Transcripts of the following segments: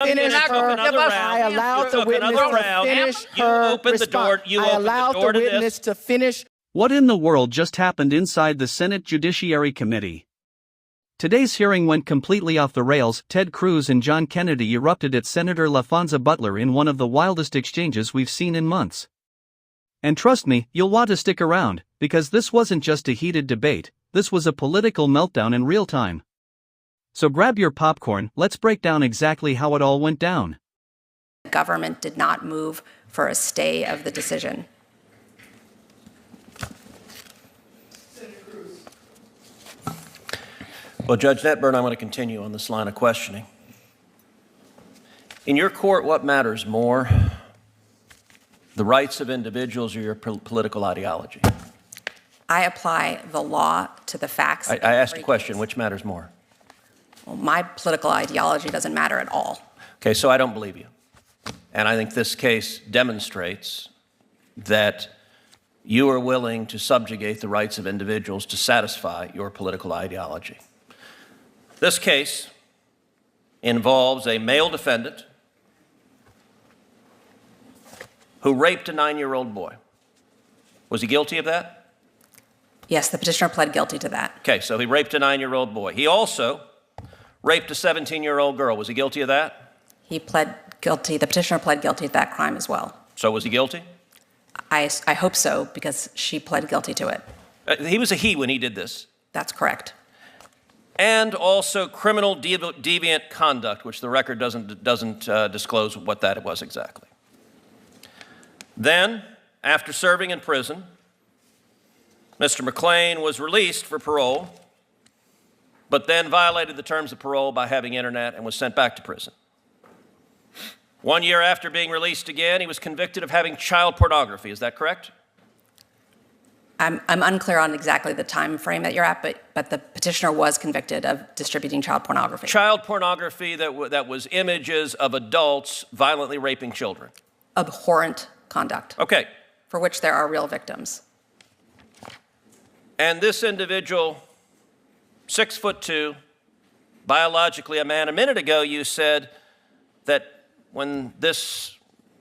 finish her. I allowed the witness to finish her response. I allowed the witness to finish. What in the world just happened inside the Senate Judiciary Committee? Today's hearing went completely off the rails. Ted Cruz and John Kennedy erupted at Senator Laphonza Butler in one of the wildest exchanges we've seen in months. And trust me, you'll want to stick around, because this wasn't just a heated debate, this was a political meltdown in real time. So grab your popcorn, let's break down exactly how it all went down. The government did not move for a stay of the decision. Well, Judge Netburn, I want to continue on this line of questioning. In your court, what matters more, the rights of individuals or your political ideology? I apply the law to the facts. I asked a question, which matters more? Well, my political ideology doesn't matter at all. Okay, so I don't believe you. And I think this case demonstrates that you are willing to subjugate the rights of individuals to satisfy your political ideology. This case involves a male defendant who raped a 9-year-old boy. Was he guilty of that? Yes, the petitioner pled guilty to that. Okay, so he raped a 9-year-old boy. He also raped a 17-year-old girl. Was he guilty of that? He pled guilty. The petitioner pled guilty to that crime as well. So was he guilty? I hope so, because she pled guilty to it. He was a he when he did this. That's correct. And also criminal deviant conduct, which the record doesn't disclose what that was exactly. Then, after serving in prison, Mr. McClain was released for parole, but then violated the terms of parole by having internet and was sent back to prison. 1 year after being released again, he was convicted of having child pornography. Is that correct? I'm unclear on exactly the time frame that you're at, but the petitioner was convicted of distributing child pornography. Child pornography that was images of adults violently raping children. Abhorrent conduct. Okay. For which there are real victims. And this individual, 6'2", biologically a man. A minute ago you said that when this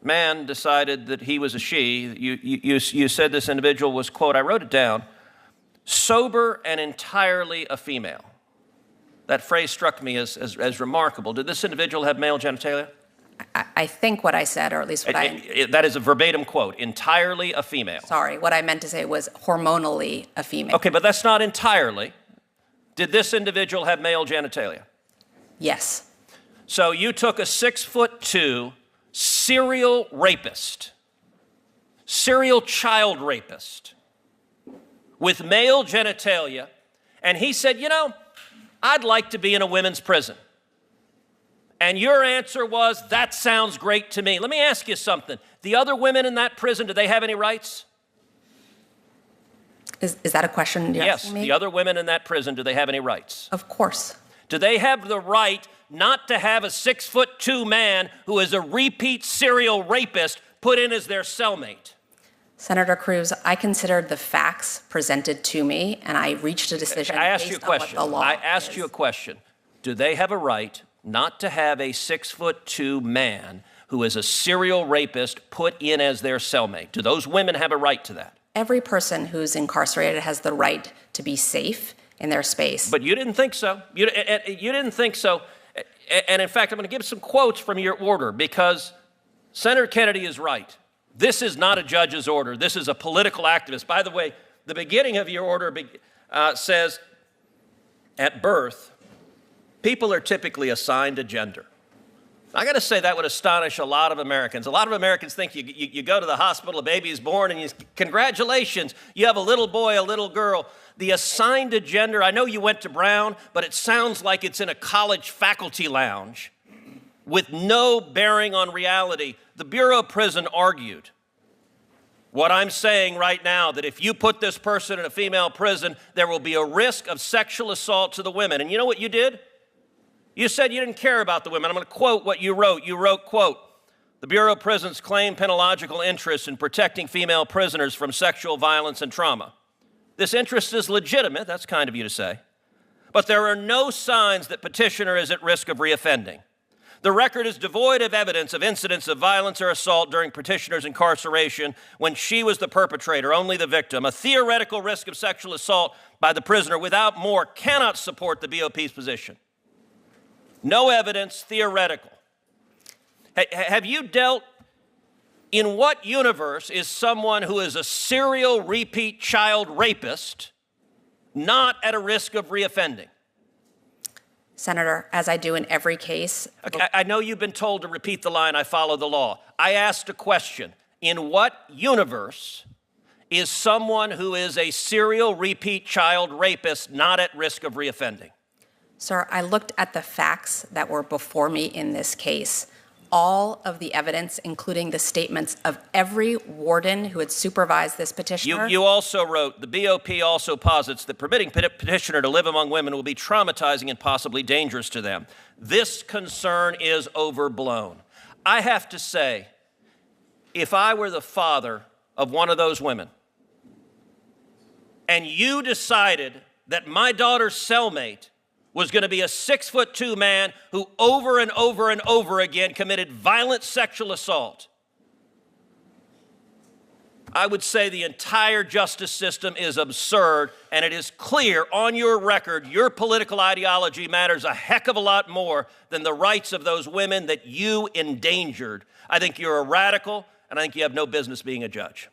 man decided that he was a she, you said this individual was, quote, I wrote it down, sober and entirely a female. That phrase struck me as remarkable. Did this individual have male genitalia? I think what I said, or at least what that is a verbatim quote, entirely a female. Sorry, what I meant to say was hormonally a female. Okay, but that's not entirely. Did this individual have male genitalia? Yes. So you took a 6'2", serial rapist, serial child rapist with male genitalia, and he said, you know, I'd like to be in a women's prison. And your answer was, that sounds great to me. Let me ask you something. The other women in that prison, do they have any rights? Is that a question you're asking me? Yes, the other women in that prison, do they have any rights? Of course. Do they have the right not to have a 6'2" man who is a repeat serial rapist put in as their cellmate? Senator Cruz, I considered the facts presented to me, and I reached a decision based on what the law is. I asked you a question. Do they have a right not to have a 6'2" man who is a serial rapist put in as their cellmate? Do those women have a right to that? Every person who's incarcerated has the right to be safe in their space. But you didn't think so. You didn't think so. And in fact, I'm going to give some quotes from your order because Senator Kennedy is right. This is not a judge's order. This is a political activist. By the way, the beginning of your order says, at birth, people are typically assigned a gender. I got to say that would astonish a lot of Americans. A lot of Americans think you go to the hospital, a baby is born, and congratulations, you have a little boy, a little girl. The assigned a gender, I know you went to Brown, but it sounds like it's in a college faculty lounge with no bearing on reality. The Bureau of Prison argued what I'm saying right now, that if you put this person in a female prison, there will be a risk of sexual assault to the women. And you know what you did? You said you didn't care about the women. I'm going to quote what you wrote. You wrote, quote, the Bureau of Prisons claim penological interest in protecting female prisoners from sexual violence and trauma. This interest is legitimate, that's kind of you to say, but there are no signs that petitioner is at risk of reoffending. The record is devoid of evidence of incidents of violence or assault during petitioner's incarceration when she was the perpetrator, only the victim. A theoretical risk of sexual assault by the prisoner without more cannot support the BOP's position. No evidence, theoretical. Have you dealt, in what universe is someone who is a serial repeat child rapist not at a risk of reoffending? Senator, as I do in every case. Okay, I know you've been told to repeat the line, I follow the law. I asked a question. In what universe is someone who is a serial repeat child rapist not at risk of reoffending? Sir, I looked at the facts that were before me in this case. All of the evidence, including the statements of every warden who had supervised this petitioner. You also wrote, the BOP also posits that permitting petitioner to live among women will be traumatizing and possibly dangerous to them. This concern is overblown. I have to say, if I were the father of one of those women, and you decided that my daughter's cellmate was going to be a 6'2" man who over and over and over again committed violent sexual assault, I would say the entire justice system is absurd, and it is clear on your record your political ideology matters a heck of a lot more than the rights of those women that you endangered. I think you're a radical, and I think you have no business being a judge.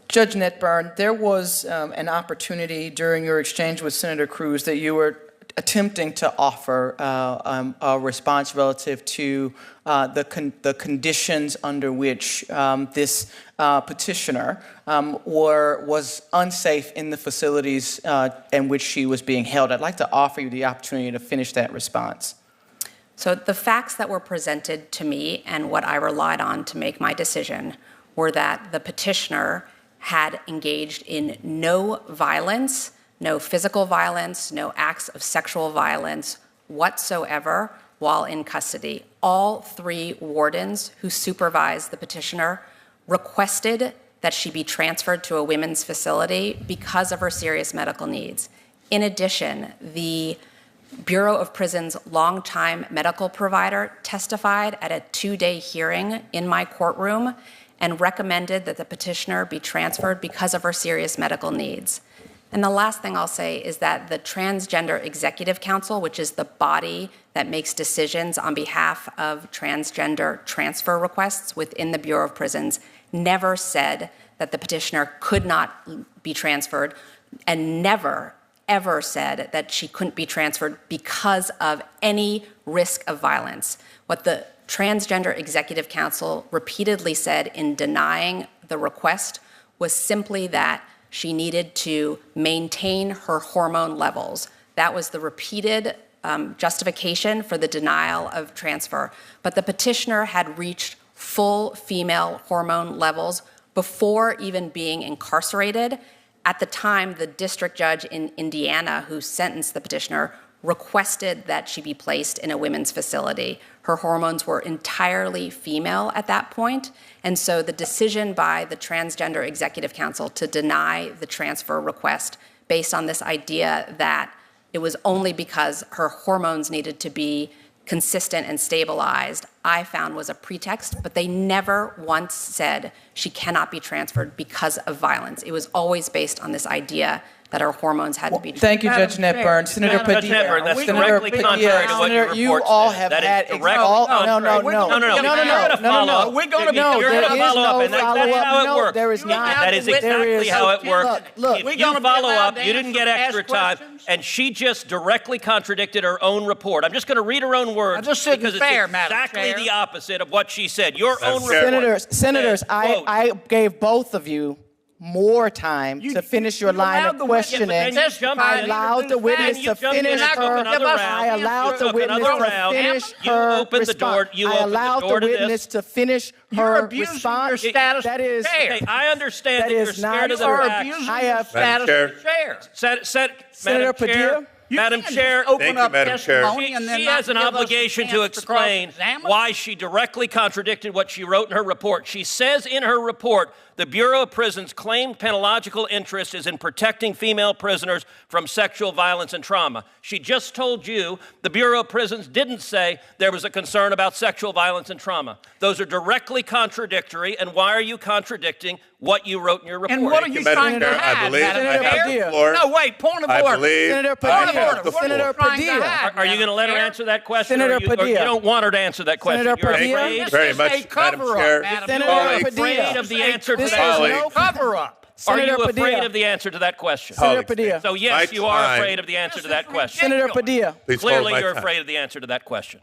Judge Netburn, there was an opportunity during your exchange with Senator Cruz that you were attempting to offer a response relative to the conditions under which this petitioner was unsafe in the facilities in which she was being held. I'd like to offer you the opportunity to finish that response. So the facts that were presented to me and what I relied on to make my decision were that the petitioner had engaged in no violence, no physical violence, no acts of sexual violence whatsoever while in custody. All three wardens who supervised the petitioner requested that she be transferred to a women's facility because of her serious medical needs. In addition, the Bureau of Prisons' longtime medical provider testified at a 2-day hearing in my courtroom and recommended that the petitioner be transferred because of her serious medical needs. And the last thing I'll say is that the Transgender Executive Council, which is the body that makes decisions on behalf of transgender transfer requests within the Bureau of Prisons, never said that the petitioner could not be transferred, and never, ever said that she couldn't be transferred because of any risk of violence. What the Transgender Executive Council repeatedly said in denying the request was simply that she needed to maintain her hormone levels. That was the repeated justification for the denial of transfer. But the petitioner had reached full female hormone levels before even being incarcerated. At the time, the district judge in Indiana who sentenced the petitioner requested that she be placed in a women's facility. Her hormones were entirely female at that point, and so the decision by the Transgender Executive Council to deny the transfer request based on this idea that it was only because her hormones needed to be consistent and stabilized, I found was a pretext, but they never once said she cannot be transferred because of violence. It was always based on this idea that our hormones had to be. Thank you, Judge Netburn. Senator Padilla. Judge Netburn, that's directly contrary to what your report you all said. have That had is directly contrary. No. We're going to follow up. We're going to You're going to follow up, and that's how it works. There is not. That is exactly how it works. Look, if you follow up, you didn't get extra time, and she just directly contradicted her own report. I'm just going to read her own words because it's exactly the opposite of what she said. Your own report. Senators, I gave both of you more time to finish your line of questioning. I allowed the witness to finish her. I allowed the witness to finish her response. I allowed the witness to finish her response. That is, okay, I understand that you're scared of the reaction. I have Senator Padilla. Madam can't Chair, just open Thank you, up Madam Chair. testimony and then she not has an give us a obligation to chance explain cross-examine? why she directly contradicted what she wrote in her report. She says in her report, the Bureau of Prisons' claimed penological interest is in protecting female prisoners from sexual violence and trauma. She just told you the Bureau of Prisons didn't say there was a concern about sexual violence and trauma. Those are directly contradictory, and why are you contradicting what you wrote in your report? And what are Thank you Madam trying to Chair. I hide, believe Madam I have Chair? the floor. No, wait, point of I order. believe Senator I Padilla. have the What are you Senator floor. trying to Padilla. hide, Are you going to let her Madam answer that question? Senator or you Padilla. don't want her to answer that question? Senator You're Padilla. afraid? This Very is much, a Madam cover-up, Chair. Madam Senator Chair. Are you Padilla. afraid of the answer to This that is Colleague. no Cover-up. Are you Senator afraid Padilla. of the answer to that question? Senator Colleagues, Padilla. So yes, My you are time. afraid of the answer This to that is question. Senator ridiculous. Padilla. Please hold Clearly, my you're time. afraid of the answer to that question.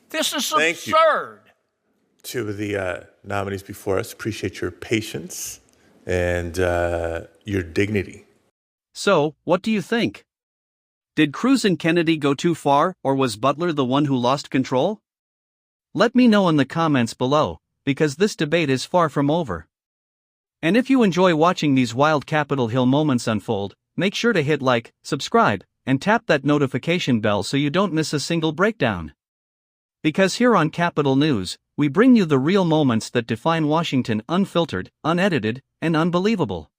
This is Thank you. absurd. To the nominees before us, appreciate your patience and your dignity. So, what do you think? Did Cruz and Kennedy go too far, or was Butler the one who lost control? Let me know in the comments below, because this debate is far from over. And if you enjoy watching these wild Capitol Hill moments unfold, make sure to hit like, subscribe, and tap that notification bell so you don't miss a single breakdown. Because here on Capitol News, we bring you the real moments that define Washington, unfiltered, unedited, and unbelievable.